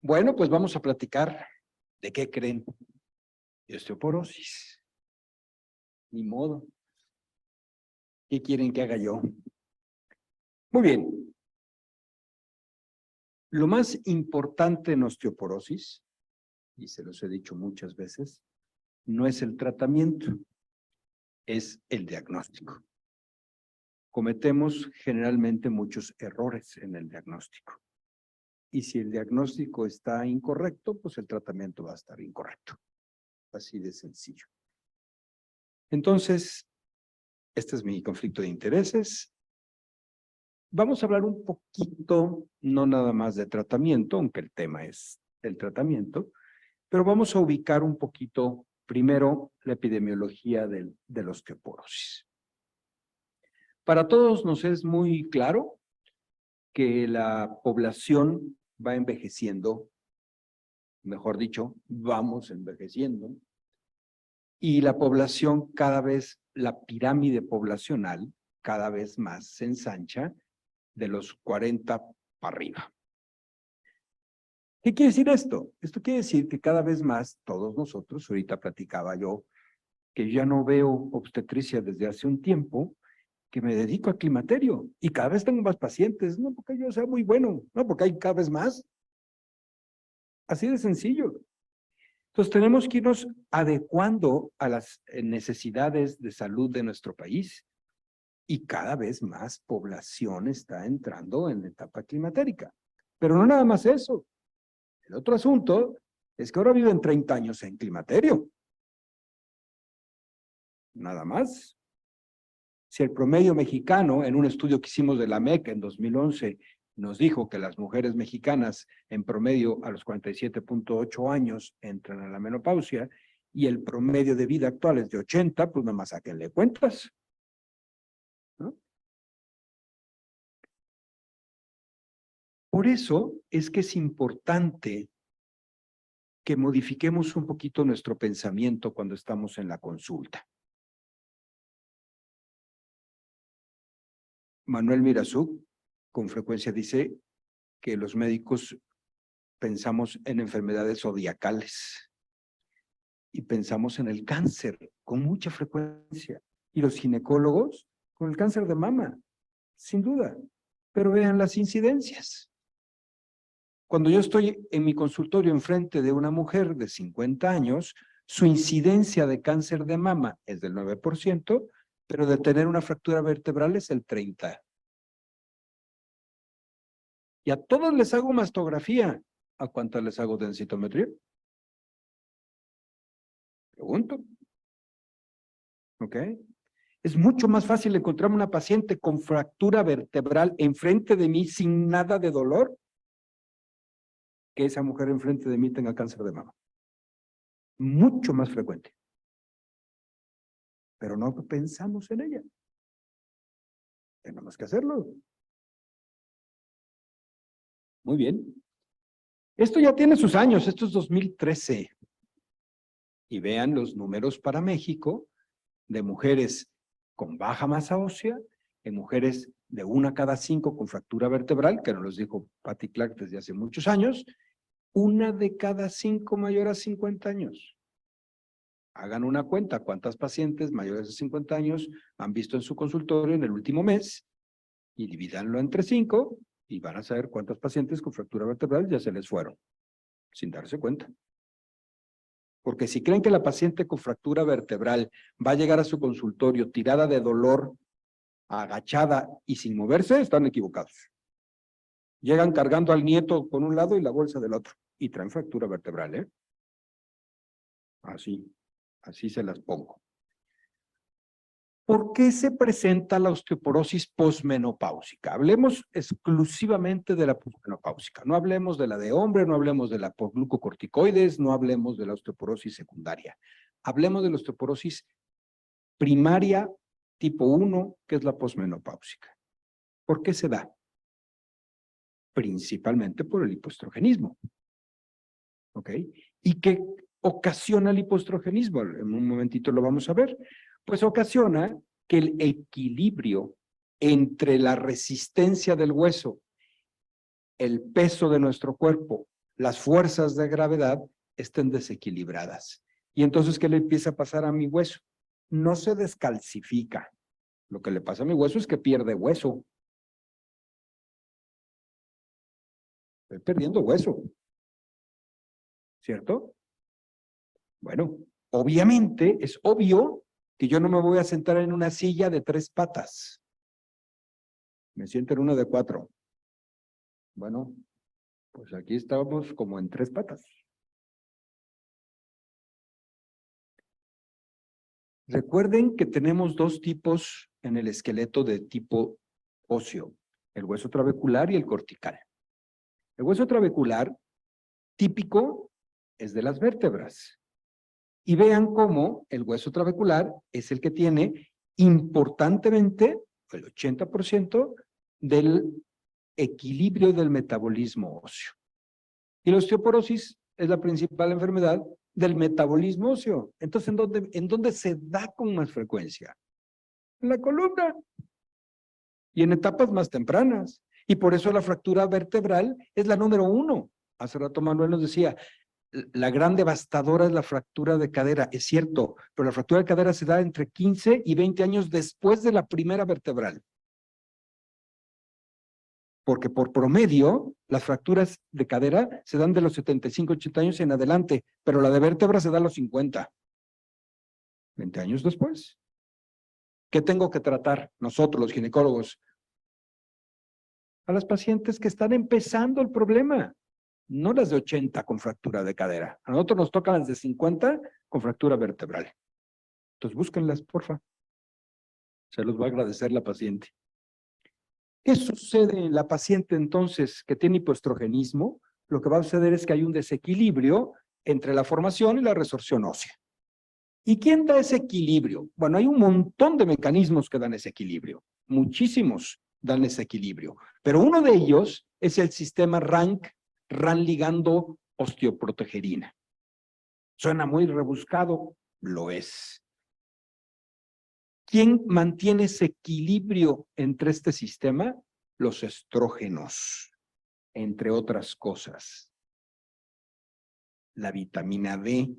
Bueno, pues vamos a platicar de qué creen. De osteoporosis. Ni modo. ¿Qué quieren que haga yo? Muy bien. Lo más importante en osteoporosis, y se los he dicho muchas veces, no es el tratamiento, es el diagnóstico. Cometemos generalmente muchos errores en el diagnóstico. Y si el diagnóstico está incorrecto, pues el tratamiento va a estar incorrecto. Así de sencillo. Entonces, este es mi conflicto de intereses. Vamos a hablar un poquito, no nada más de tratamiento, aunque el tema es el tratamiento, pero vamos a ubicar un poquito primero la epidemiología de la osteoporosis. Para todos nos es muy claro que la población va envejeciendo, mejor dicho, vamos envejeciendo, y la población cada vez, la pirámide poblacional cada vez más se ensancha de los 40 para arriba. ¿Qué quiere decir esto? Esto quiere decir que cada vez más todos nosotros, ahorita platicaba yo, que ya no veo obstetricia desde hace un tiempo, que me dedico a climaterio y cada vez tengo más pacientes, no porque yo sea muy bueno, no porque hay cada vez más. Así de sencillo. Entonces tenemos que irnos adecuando a las necesidades de salud de nuestro país y cada vez más población está entrando en la etapa climatérica. Pero no nada más eso. El otro asunto es que ahora viven 30 años en climaterio. Nada más. Si el promedio mexicano, en un estudio que hicimos de la MEC en 2011, nos dijo que las mujeres mexicanas en promedio a los 47.8 años entran a la menopausia y el promedio de vida actual es de 80, pues nada más sáquenle cuentas, ¿no? Por eso es que es importante que modifiquemos un poquito nuestro pensamiento cuando estamos en la consulta. Manuel Mirazú con frecuencia dice que los médicos pensamos en enfermedades zodiacales y pensamos en el cáncer con mucha frecuencia. Y los ginecólogos con el cáncer de mama, sin duda. Pero vean las incidencias. Cuando yo estoy en mi consultorio enfrente de una mujer de 50 años, su incidencia de cáncer de mama es del 9%, pero de tener una fractura vertebral es el 30%. Y a todos les hago mastografía. ¿A cuántas les hago densitometría? Pregunto. ¿Ok? Es mucho más fácil encontrarme una paciente con fractura vertebral enfrente de mí sin nada de dolor que esa mujer enfrente de mí tenga cáncer de mama. Mucho más frecuente. Pero no pensamos en ella. Tenemos que hacerlo. Muy bien. Esto ya tiene sus años, esto es 2013. Y vean los números para México de mujeres con baja masa ósea, en mujeres de 1 cada 5 con fractura vertebral, que nos los dijo Patty Clark desde hace muchos años, 1 de cada 5 mayor a 50 años. Hagan una cuenta, ¿cuántas pacientes mayores de 50 años han visto en su consultorio en el último mes? Y divídanlo entre 5 y van a saber cuántas pacientes con fractura vertebral ya se les fueron, sin darse cuenta. Porque si creen que la paciente con fractura vertebral va a llegar a su consultorio tirada de dolor, agachada y sin moverse, están equivocados. Llegan cargando al nieto con un lado y la bolsa del otro. Y traen fractura vertebral, ¿eh? Así se las pongo. ¿Por qué se presenta la osteoporosis posmenopáusica? Hablemos exclusivamente de la posmenopáusica. No hablemos de la de hombre, no hablemos de la por glucocorticoides, no hablemos de la osteoporosis secundaria. Hablemos de la osteoporosis primaria tipo 1, que es la posmenopáusica. ¿Por qué se da? Principalmente por el hipoestrogenismo. ¿Ok? ¿Y qué ocasiona el hipoestrogenismo? En un momentito lo vamos a ver. Pues ocasiona que el equilibrio entre la resistencia del hueso, el peso de nuestro cuerpo, las fuerzas de gravedad estén desequilibradas. Y entonces, ¿qué le empieza a pasar a mi hueso? No se descalcifica. Lo que le pasa a mi hueso es que pierde hueso. Estoy perdiendo hueso. ¿Cierto? Bueno, obviamente, es obvio que yo no me voy a sentar en una silla de 3 patas. Me siento en una de 4. Bueno, pues aquí estamos como en 3 patas. Recuerden que tenemos 2 tipos en el esqueleto de tipo óseo, el hueso trabecular y el cortical. El hueso trabecular típico es de las vértebras. Y vean cómo el hueso trabecular es el que tiene importantemente el 80% del equilibrio del metabolismo óseo. Y la osteoporosis es la principal enfermedad del metabolismo óseo. Entonces, ¿en dónde se da con más frecuencia? En la columna. Y en etapas más tempranas. Y por eso la fractura vertebral es la número 1. Hace rato Manuel nos decía, la gran devastadora es la fractura de cadera. Es cierto, pero la fractura de cadera se da entre 15 y 20 años después de la primera vertebral. Porque por promedio, las fracturas de cadera se dan de los 75, 80 años en adelante, pero la de vértebra se da a los 50. 20 años después. ¿Qué tengo que tratar nosotros, los ginecólogos? A las pacientes que están empezando el problema, no las de 80 con fractura de cadera. A nosotros nos tocan las de 50 con fractura vertebral. Entonces búsquenlas, porfa. Se los va a agradecer la paciente. ¿Qué sucede en la paciente entonces que tiene hipoestrogenismo? Lo que va a suceder es que hay un desequilibrio entre la formación y la resorción ósea. ¿Y quién da ese equilibrio? Bueno, hay un montón de mecanismos que dan ese equilibrio. Muchísimos dan ese equilibrio. Pero uno de ellos es el sistema RANK, RAN ligando osteoprotegerina. Suena muy rebuscado, lo es. ¿Quién mantiene ese equilibrio entre este sistema? Los estrógenos, entre otras cosas. La vitamina D,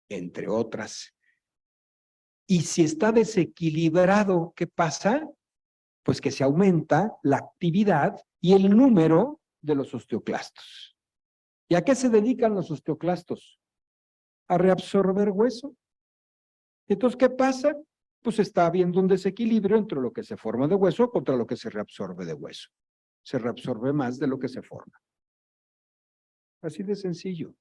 entre otras. Y si está desequilibrado, ¿qué pasa? Pues que se aumenta la actividad y el número de los osteoclastos. ¿Y a qué se dedican los osteoclastos? A reabsorber hueso. Entonces, ¿qué pasa? Pues está habiendo un desequilibrio entre lo que se forma de hueso contra lo que se reabsorbe de hueso. Se reabsorbe más de lo que se forma. Así de sencillo.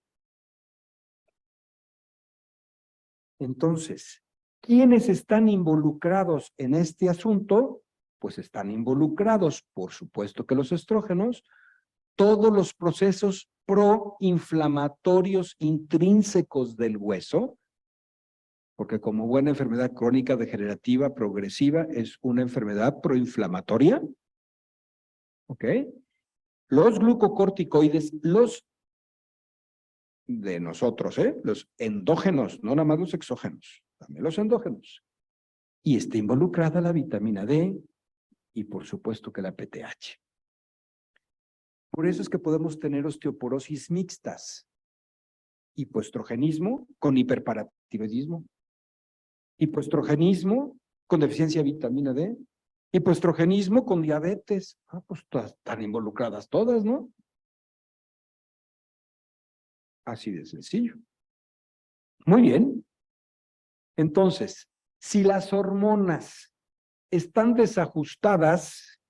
Entonces, ¿quiénes están involucrados en este asunto? Pues están involucrados, por supuesto que los estrógenos, todos los procesos proinflamatorios intrínsecos del hueso, porque como buena enfermedad crónica degenerativa progresiva es una enfermedad proinflamatoria, ¿ok? Los glucocorticoides, los de nosotros, los endógenos, no nada más los exógenos, también los endógenos. Y está involucrada la vitamina D y por supuesto que la PTH. Por eso es que podemos tener osteoporosis mixtas, hipoestrogenismo con hiperparatiroidismo, hipoestrogenismo con deficiencia de vitamina D, hipoestrogenismo con diabetes. Pues están involucradas todas, ¿no? Así de sencillo. Muy bien. Entonces, si las hormonas están desajustadas,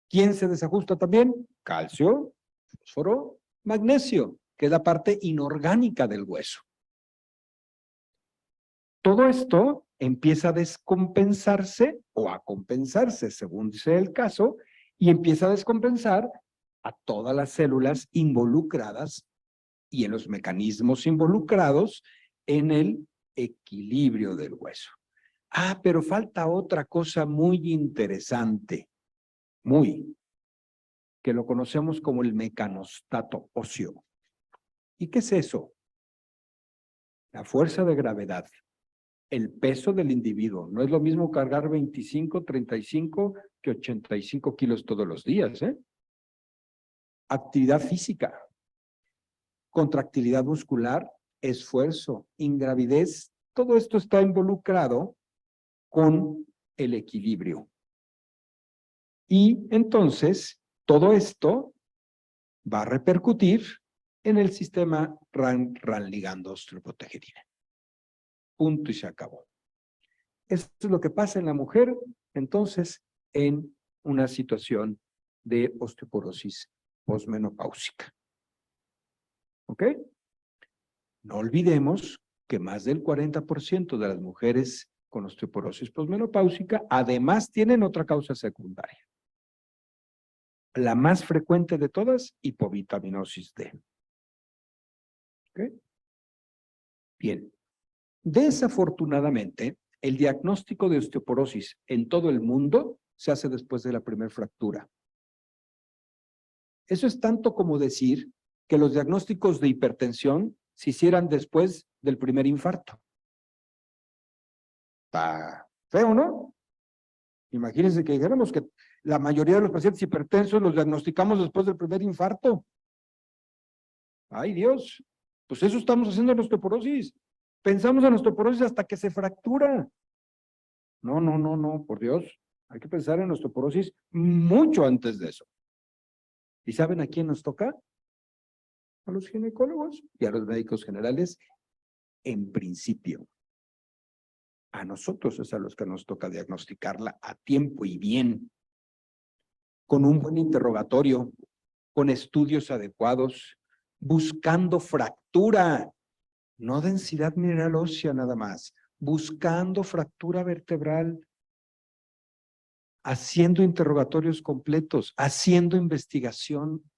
¿quién se desajusta también? Calcio, fósforo, magnesio, que es la parte inorgánica del hueso. Todo esto empieza a descompensarse o a compensarse, según sea el caso, y empieza a descompensar a todas las células involucradas y en los mecanismos involucrados en el equilibrio del hueso. Pero falta otra cosa muy interesante, que lo conocemos como el mecanostato óseo. ¿Y qué es eso? La fuerza de gravedad, el peso del individuo. No es lo mismo cargar 25, 35 que 85 kilos todos los días, ¿eh? Actividad física. contractilidad muscular, esfuerzo, ingravidez, todo esto está involucrado con el equilibrio. Y entonces, todo esto va a repercutir en el sistema RAN-ligando osteoprotegedina. Punto y se acabó. Esto es lo que pasa en la mujer, entonces, en una situación de osteoporosis posmenopáusica. ¿Ok? No olvidemos que más del 40% de las mujeres con osteoporosis posmenopáusica además tienen otra causa secundaria. La más frecuente de todas, hipovitaminosis D. ¿Ok? Bien. Desafortunadamente, el diagnóstico de osteoporosis en todo el mundo se hace después de la primera fractura. Eso es tanto como decir que los diagnósticos de hipertensión se hicieran después del primer infarto. Está feo, ¿no? Imagínense que dijéramos que la mayoría de los pacientes hipertensos los diagnosticamos después del primer infarto. ¡Ay, Dios! Pues eso estamos haciendo en osteoporosis. Pensamos en osteoporosis hasta que se fractura. No, por Dios. Hay que pensar en osteoporosis mucho antes de eso. ¿Y saben a quién nos toca? A los ginecólogos y a los médicos generales, en principio. A nosotros es a los que nos toca diagnosticarla a tiempo y bien, con un buen interrogatorio, con estudios adecuados, buscando fractura, no densidad mineral ósea nada más, buscando fractura vertebral, haciendo interrogatorios completos, haciendo investigación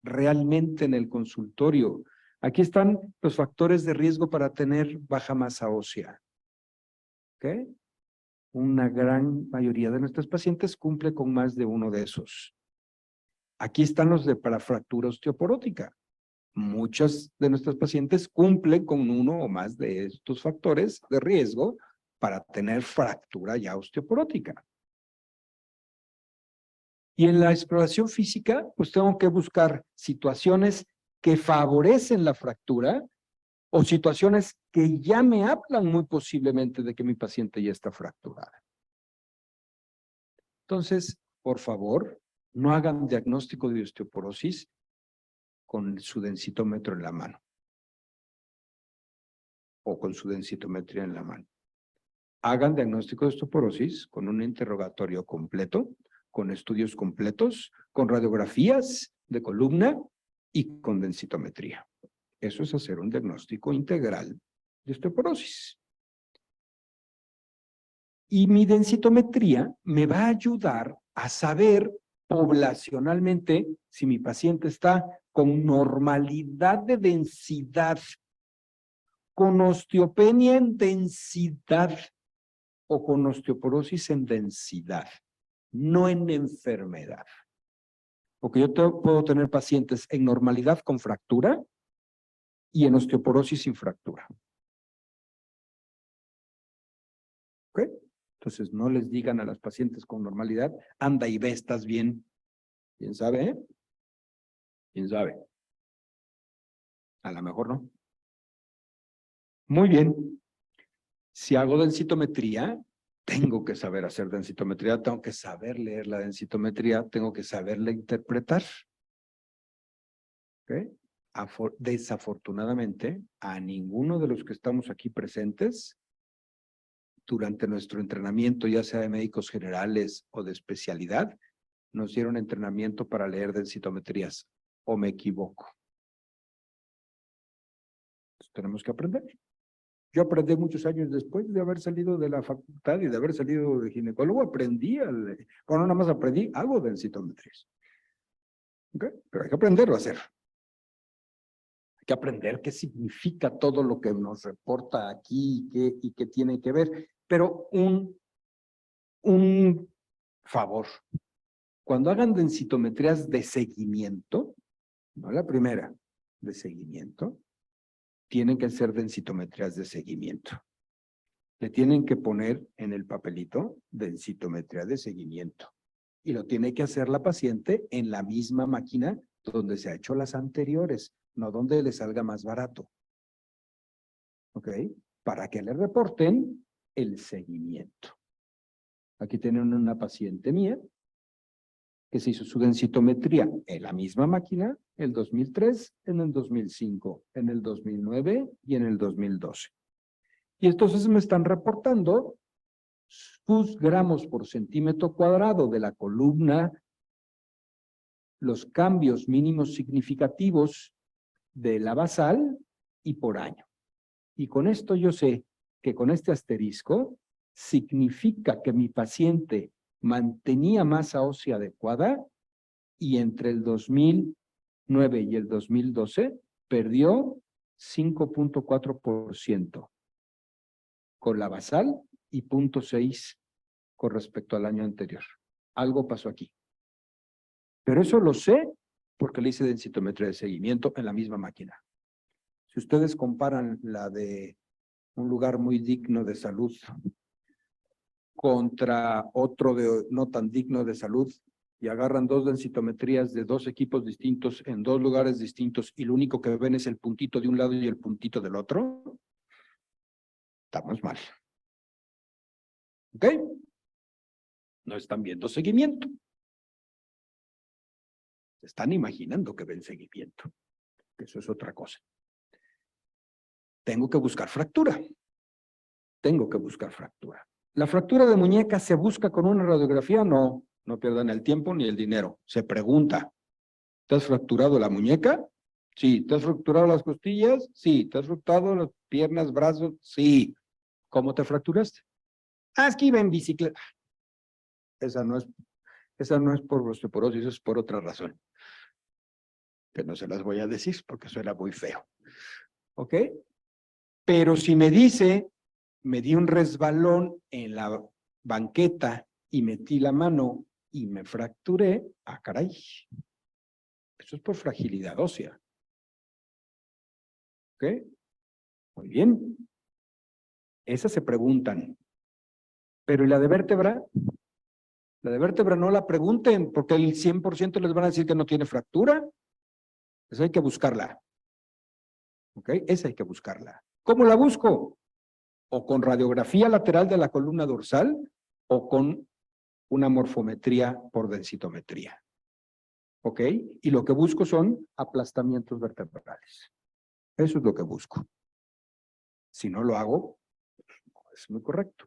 realmente en el consultorio. Aquí están los factores de riesgo para tener baja masa ósea. ¿Ok? Una gran mayoría de nuestros pacientes cumple con más de uno de esos. Aquí están los de para fractura osteoporótica. Muchas de nuestras pacientes cumplen con uno o más de estos factores de riesgo para tener fractura ya osteoporótica. Y en la exploración física, pues tengo que buscar situaciones que favorecen la fractura o situaciones que ya me hablan muy posiblemente de que mi paciente ya está fracturada. Entonces, por favor, no hagan diagnóstico de osteoporosis con su densitómetro en la mano o con su densitometría en la mano. Hagan diagnóstico de osteoporosis con un interrogatorio completo, con estudios completos, con radiografías de columna y con densitometría. Eso es hacer un diagnóstico integral de osteoporosis. Y mi densitometría me va a ayudar a saber poblacionalmente si mi paciente está con normalidad de densidad, con osteopenia en densidad o con osteoporosis en densidad, no en enfermedad. Porque yo puedo tener pacientes en normalidad con fractura y en osteoporosis sin fractura. ¿Ok? Entonces, no les digan a las pacientes con normalidad, anda y ve, estás bien. ¿Quién sabe, eh? ¿Quién sabe? A lo mejor no. Muy bien. Si hago densitometría, tengo que saber hacer densitometría, tengo que saber leer la densitometría, tengo que saberla interpretar. ¿Ok? Desafortunadamente, a ninguno de los que estamos aquí presentes, durante nuestro entrenamiento, ya sea de médicos generales o de especialidad, nos dieron entrenamiento para leer densitometrías. ¿O me equivoco? Entonces, tenemos que aprender. Yo aprendí muchos años después de haber salido de la facultad y de haber salido de ginecólogo, aprendí, bueno, nada más aprendí, hago densitometrías. ¿Ok? Pero hay que aprenderlo a hacer. Hay que aprender qué significa todo lo que nos reporta aquí y qué tiene que ver. Pero un favor, cuando hagan densitometrías de seguimiento, no la primera, de seguimiento, tienen que hacer densitometrías de seguimiento. Le tienen que poner en el papelito densitometría de seguimiento. Y lo tiene que hacer la paciente en la misma máquina donde se ha hecho las anteriores, no donde le salga más barato. ¿Ok? Para que le reporten el seguimiento. Aquí tienen una paciente mía que se hizo su densitometría en la misma máquina, el 2003, en el 2005, en el 2009 y en el 2012. Y entonces me están reportando sus gramos por centímetro cuadrado de la columna, los cambios mínimos significativos de la basal y por año. Y con esto yo sé que con este asterisco significa que mi paciente mantenía masa ósea adecuada y entre el 2009 y el 2012 perdió 5.4% con la basal y 0.6 con respecto al año anterior. Algo pasó aquí. Pero eso lo sé porque le hice densitometría de seguimiento en la misma máquina. Si ustedes comparan la de un lugar muy digno de salud contra otro de no tan digno de salud y agarran dos densitometrías de dos equipos distintos en dos lugares distintos y lo único que ven es el puntito de un lado y el puntito del otro, estamos mal. ¿Ok? No están viendo seguimiento. Se están imaginando que ven seguimiento. Eso es otra cosa. Tengo que buscar fractura. Tengo que buscar fractura. ¿La fractura de muñeca se busca con una radiografía? No, no pierdan el tiempo ni el dinero. Se pregunta, ¿te has fracturado la muñeca? Sí. ¿Te has fracturado las costillas? Sí. ¿Te has fracturado las piernas, brazos? Sí. ¿Cómo te fracturaste? Ah, es que iba en bicicleta. Esa no es por osteoporosis, es por otra razón. Que no se las voy a decir porque suena muy feo. ¿Ok? Pero si me dice, me di un resbalón en la banqueta y metí la mano y me fracturé, ah, caray. Eso es por fragilidad ósea. ¿Ok? Muy bien. Esas se preguntan. Pero ¿y la de vértebra? La de vértebra no la pregunten porque el 100% les van a decir que no tiene fractura. Esa hay que buscarla. ¿Ok? Esa hay que buscarla. ¿Cómo la busco? O con radiografía lateral de la columna dorsal o con una morfometría por densitometría. ¿Ok? Y lo que busco son aplastamientos vertebrales. Eso es lo que busco. Si no lo hago, no es muy correcto.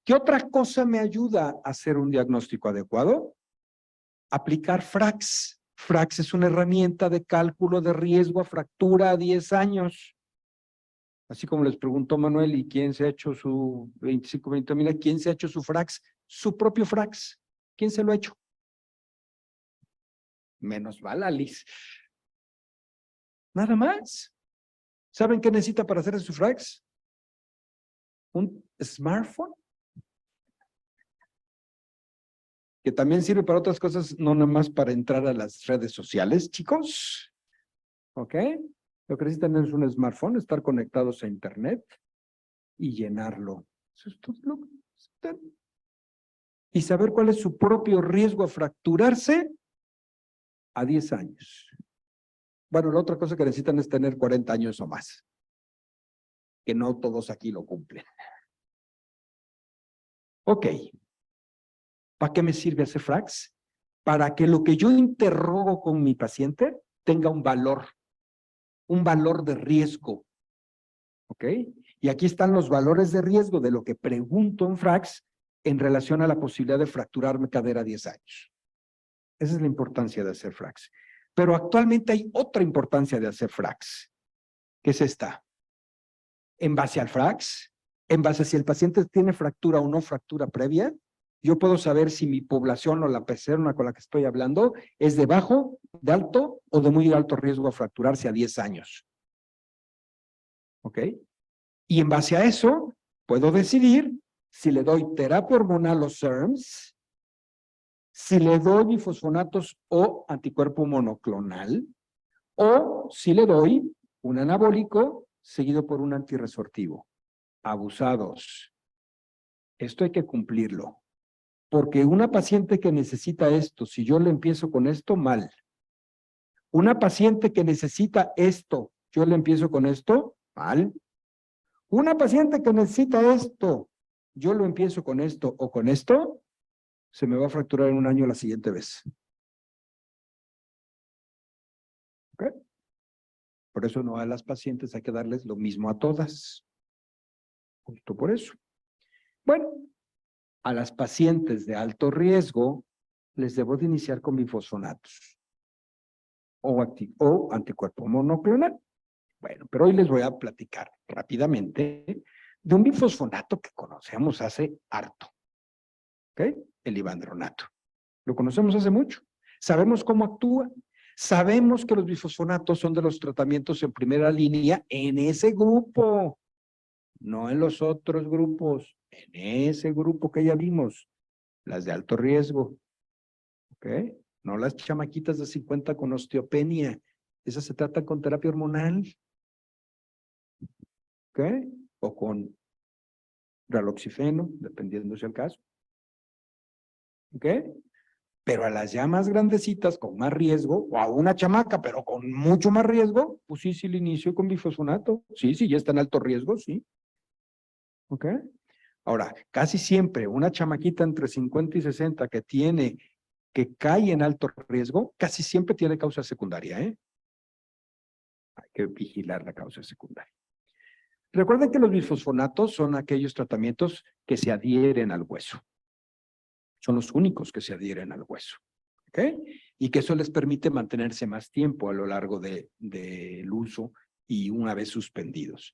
¿Qué otra cosa me ayuda a hacer un diagnóstico adecuado? Aplicar FRAX. FRAX es una herramienta de cálculo de riesgo a fractura a 10 años. Así como les preguntó Manuel, ¿y quién se ha hecho su 25-20 quién se ha hecho su FRAX? Su propio FRAX. ¿Quién se lo ha hecho? Menos mal, Alice. Nada más. ¿Saben qué necesita para hacer su FRAX? Un smartphone. Que también sirve para otras cosas, no nada más para entrar a las redes sociales, chicos. ¿Ok? Lo que necesitan es un smartphone, estar conectados a internet y llenarlo. Eso es todo lo que necesitan. Y saber cuál es su propio riesgo a fracturarse a 10 años. Bueno, la otra cosa que necesitan es tener 40 años o más. Que no todos aquí lo cumplen. Ok. ¿Para qué me sirve hacer FRAX? Para que lo que yo interrogo con mi paciente tenga un valor de riesgo. ¿Ok? Y aquí están los valores de riesgo de lo que pregunto en FRAX en relación a la posibilidad de fracturarme cadera a 10 años. Esa es la importancia de hacer FRAX. Pero actualmente hay otra importancia de hacer FRAX, que es esta. En base al FRAX, en base a si el paciente tiene fractura o no fractura previa, yo puedo saber si mi población o la persona con la que estoy hablando es de bajo, de alto o de muy alto riesgo a fracturarse a 10 años. ¿Ok? Y en base a eso, puedo decidir si le doy terapia hormonal o SERMs, si le doy bifosfonatos o anticuerpo monoclonal, o si le doy un anabólico seguido por un antirresortivo. Abusados. Esto hay que cumplirlo. Porque una paciente que necesita esto, si yo le empiezo con esto, mal. Una paciente que necesita esto, yo le empiezo con esto, mal. Una paciente que necesita esto, yo lo empiezo con esto o con esto, se me va a fracturar en un año la siguiente vez. ¿Ok? Por eso no a las pacientes hay que darles lo mismo a todas. Justo por eso. Bueno, a las pacientes de alto riesgo les debo de iniciar con bifosfonatos o anticuerpo monoclonal. Bueno, pero hoy les voy a platicar rápidamente de un bifosfonato que conocemos hace harto. ¿Ok? El ivandronato. Lo conocemos hace mucho. Sabemos cómo actúa. Sabemos que los bifosfonatos son de los tratamientos en primera línea en ese grupo, no en los otros grupos, en ese grupo que ya vimos, las de alto riesgo. ¿Ok? No las chamaquitas de 50 con osteopenia. Esas se tratan con terapia hormonal. ¿Ok? O con raloxifeno, dependiendo sea el caso. ¿Ok? Pero a las ya más grandecitas, con más riesgo, o a una chamaca, pero con mucho más riesgo, pues sí le inicio con bifosfonato. Sí, ya está en alto riesgo, sí. ¿Ok? Ahora, casi siempre una chamaquita entre 50 y 60 que cae en alto riesgo, casi siempre tiene causa secundaria, ¿eh? Hay que vigilar la causa secundaria. Recuerden que los bifosfonatos son aquellos tratamientos que se adhieren al hueso. Son los únicos que se adhieren al hueso. ¿Ok? Y que eso les permite mantenerse más tiempo a lo largo del uso y una vez suspendidos.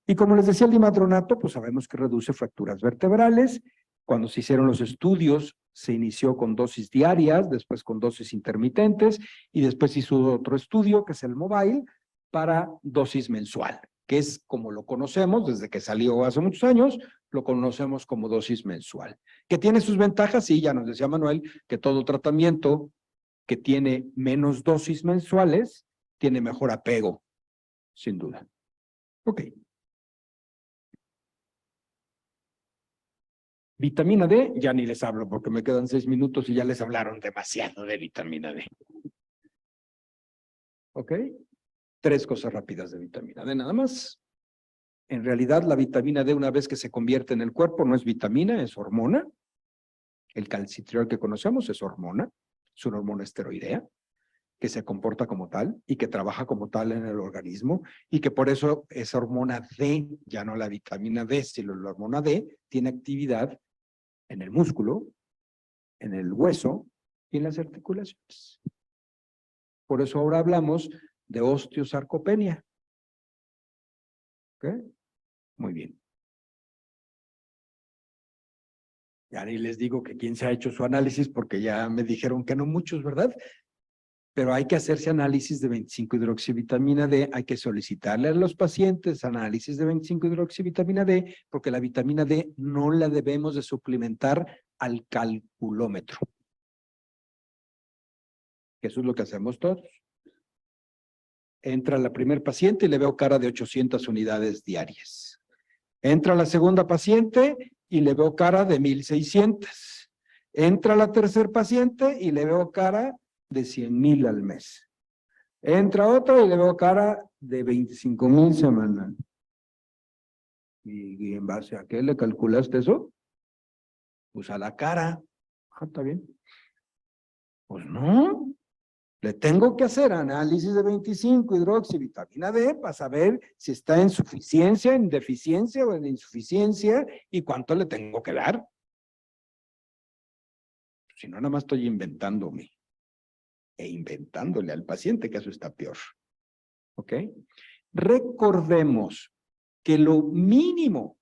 Y como les decía el dimadronato, pues sabemos que reduce fracturas vertebrales. Cuando se hicieron los estudios, se inició con dosis diarias, después con dosis intermitentes, y después hizo otro estudio, que es el mobile, para dosis mensual, que es como lo conocemos desde que salió hace muchos años, lo conocemos como dosis mensual. ¿Que tiene sus ventajas? Sí, ya nos decía Manuel, que todo tratamiento que tiene menos dosis mensuales tiene mejor apego, sin duda. Ok. Vitamina D, ya ni les hablo porque me quedan 6 minutos y ya les hablaron demasiado de vitamina D. ¿Ok? 3 cosas rápidas de vitamina D nada más. En realidad, la vitamina D, una vez que se convierte en el cuerpo, no es vitamina, es hormona. El calcitriol que conocemos es hormona, es una hormona esteroidea que se comporta como tal y que trabaja como tal en el organismo y que por eso esa hormona D, ya no la vitamina D, sino la hormona D, tiene actividad en el músculo, en el hueso y en las articulaciones. Por eso ahora hablamos de osteosarcopenia. ¿Ok? Muy bien. Ya ni les digo que quién se ha hecho su análisis porque ya me dijeron que no muchos, ¿verdad? Pero hay que hacerse análisis de 25-hidroxivitamina D, hay que solicitarle a los pacientes análisis de 25-hidroxivitamina D, porque la vitamina D no la debemos de suplementar al calculómetro. Eso es lo que hacemos todos. Entra la primer paciente y le veo cara de 800 unidades diarias. Entra la segunda paciente y le veo cara de 1600. Entra la tercer paciente y le veo cara de 100,000 al mes. Entra otra y le veo cara de 25,000 semanal. ¿Y en base a qué le calculaste eso? Pues a la cara. Ah, está bien. Pues no. Le tengo que hacer análisis de 25-hidroxivitamina D para saber si está en suficiencia, en deficiencia o en insuficiencia y cuánto le tengo que dar. Si no, nada más estoy inventándome e inventándole al paciente, que eso está peor. ¿Ok? Recordemos que lo mínimo,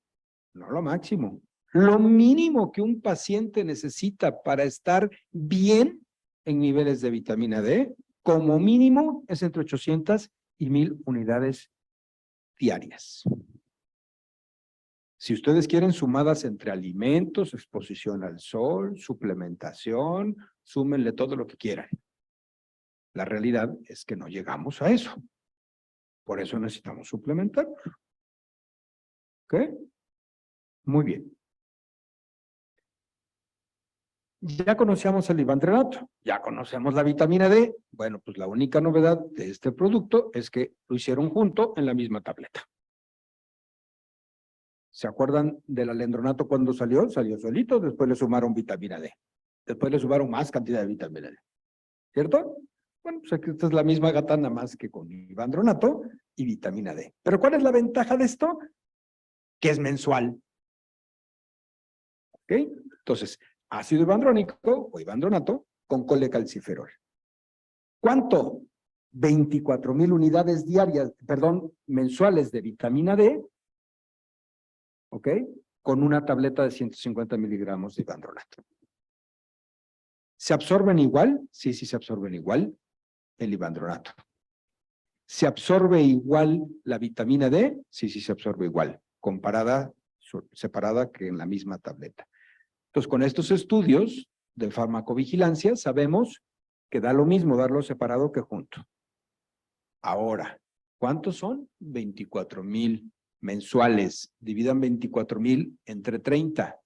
no lo máximo, lo mínimo que un paciente necesita para estar bien en niveles de vitamina D, como mínimo, es entre 800 y 1,000 unidades diarias. Si ustedes quieren sumadas entre alimentos, exposición al sol, suplementación, súmenle todo lo que quieran. La realidad es que no llegamos a eso. Por eso necesitamos suplementar. ¿Ok? Muy bien. Ya conocíamos el ivandronato, ya conocemos la vitamina D. Bueno, pues la única novedad de este producto es que lo hicieron junto en la misma tableta. ¿Se acuerdan del alendronato cuando salió? Salió solito, después le sumaron vitamina D. Después le sumaron más cantidad de vitamina D. ¿Cierto? Bueno, pues aquí esta es la misma gata, nada más que con ivandronato y vitamina D. ¿Pero cuál es la ventaja de esto? Que es mensual. ¿Ok? Entonces, ácido ivandrónico o ivandronato con colecalciferol. ¿Cuánto? 24,000 unidades diarias, perdón, mensuales de vitamina D, ¿ok? Con una tableta de 150 miligramos de ivandronato. ¿Se absorben igual? Sí, sí se absorben igual el ivandronato. ¿Se absorbe igual la vitamina D? Sí, sí se absorbe igual, separada que en la misma tableta. Entonces, con estos estudios de farmacovigilancia, sabemos que da lo mismo darlo separado que junto. Ahora, ¿cuántos son? 24,000 mensuales. Dividan 24,000 entre 30.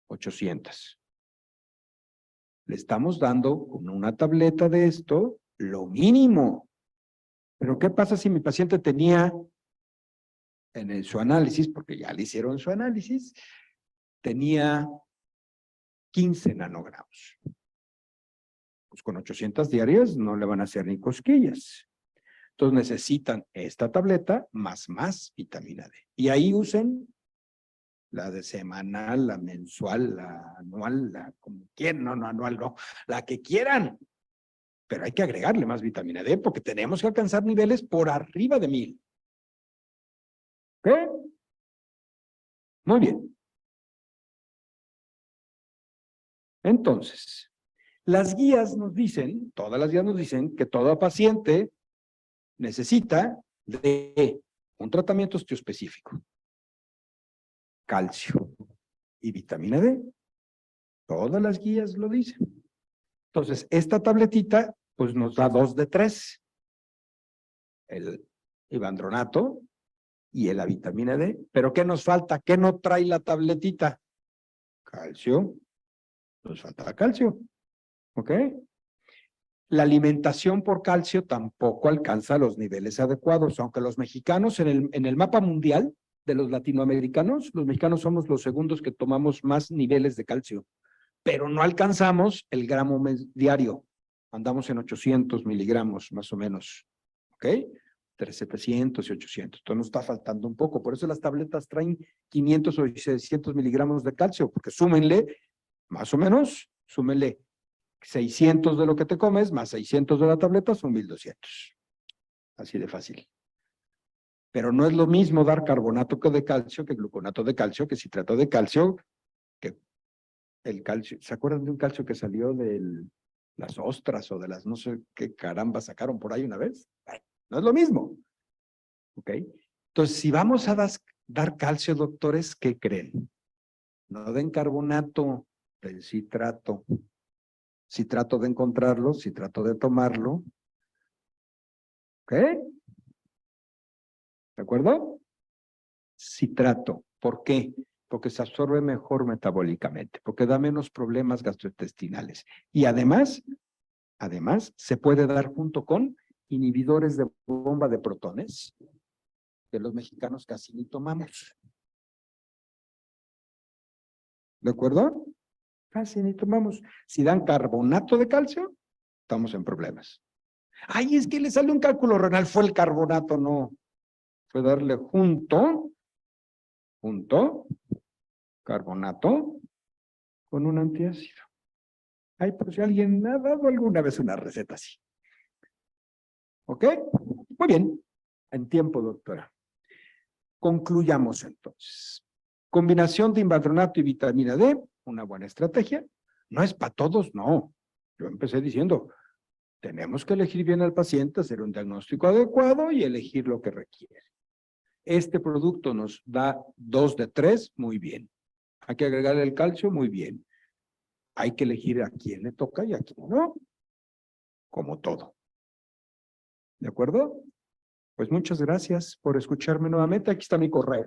800. Le estamos dando con una tableta de esto lo mínimo. Pero ¿qué pasa si mi paciente tenía su análisis, porque ya le hicieron su análisis, tenía 15 nanogramos? Pues con 800 diarias no le van a hacer ni cosquillas. Entonces necesitan esta tableta más vitamina D. Y ahí usen la de semanal, la mensual, la anual, la como quieran, no anual, no, la que quieran. Pero hay que agregarle más vitamina D porque tenemos que alcanzar niveles por arriba de 1000. ¿Ok? Muy bien. Entonces, las guías nos dicen, todas las guías nos dicen que todo paciente necesita de un tratamiento osteoespecífico, calcio y vitamina D. Todas las guías lo dicen. Entonces, esta tabletita, pues nos da 2 de 3. El ivandronato y la vitamina D. ¿Pero qué nos falta? ¿Qué no trae la tabletita? Calcio. Nos falta calcio. ¿Ok? La alimentación por calcio tampoco alcanza los niveles adecuados, aunque los mexicanos en el mapa mundial de los latinoamericanos, los mexicanos somos los segundos que tomamos más niveles de calcio, pero no alcanzamos el gramo diario. Andamos en 800 miligramos más o menos, ¿ok? Entre 700 y 800. Entonces nos está faltando un poco. Por eso las tabletas traen 500 o 600 miligramos de calcio, porque súmenle, más o menos, súmenle 600 de lo que te comes, más 600 de la tableta, son 1200. Así de fácil. Pero no es lo mismo dar carbonato de calcio que gluconato de calcio, que citrato de calcio, que el calcio. ¿Se acuerdan de un calcio que salió de las ostras o de las no sé qué caramba sacaron por ahí una vez? No es lo mismo. ¿Ok? Entonces, si vamos a dar calcio, doctores, ¿qué creen? No den carbonato, den citrato. Si trato de encontrarlo, si trato de tomarlo. ¿Ok? ¿De acuerdo? Citrato. ¿Por qué? Porque se absorbe mejor metabólicamente, porque da menos problemas gastrointestinales. Y además, se puede dar junto con inhibidores de bomba de protones, que los mexicanos casi ni tomamos. ¿De acuerdo? Casi ni tomamos. Si dan carbonato de calcio, estamos en problemas. Ay, es que le sale un cálculo renal, fue el carbonato, no. Fue darle junto, carbonato con un antiácido. Ay, por si alguien ha dado alguna vez una receta así. ¿Ok? Muy bien. En tiempo, doctora. Concluyamos entonces. Combinación de ivandronato y vitamina D, una buena estrategia. No es para todos, no. Yo empecé diciendo, tenemos que elegir bien al paciente, hacer un diagnóstico adecuado y elegir lo que requiere. Este producto nos da 2 de 3, muy bien. Hay que agregarle el calcio, muy bien. Hay que elegir a quién le toca y a quién no. Como todo. ¿De acuerdo? Pues muchas gracias por escucharme nuevamente. Aquí está mi correo.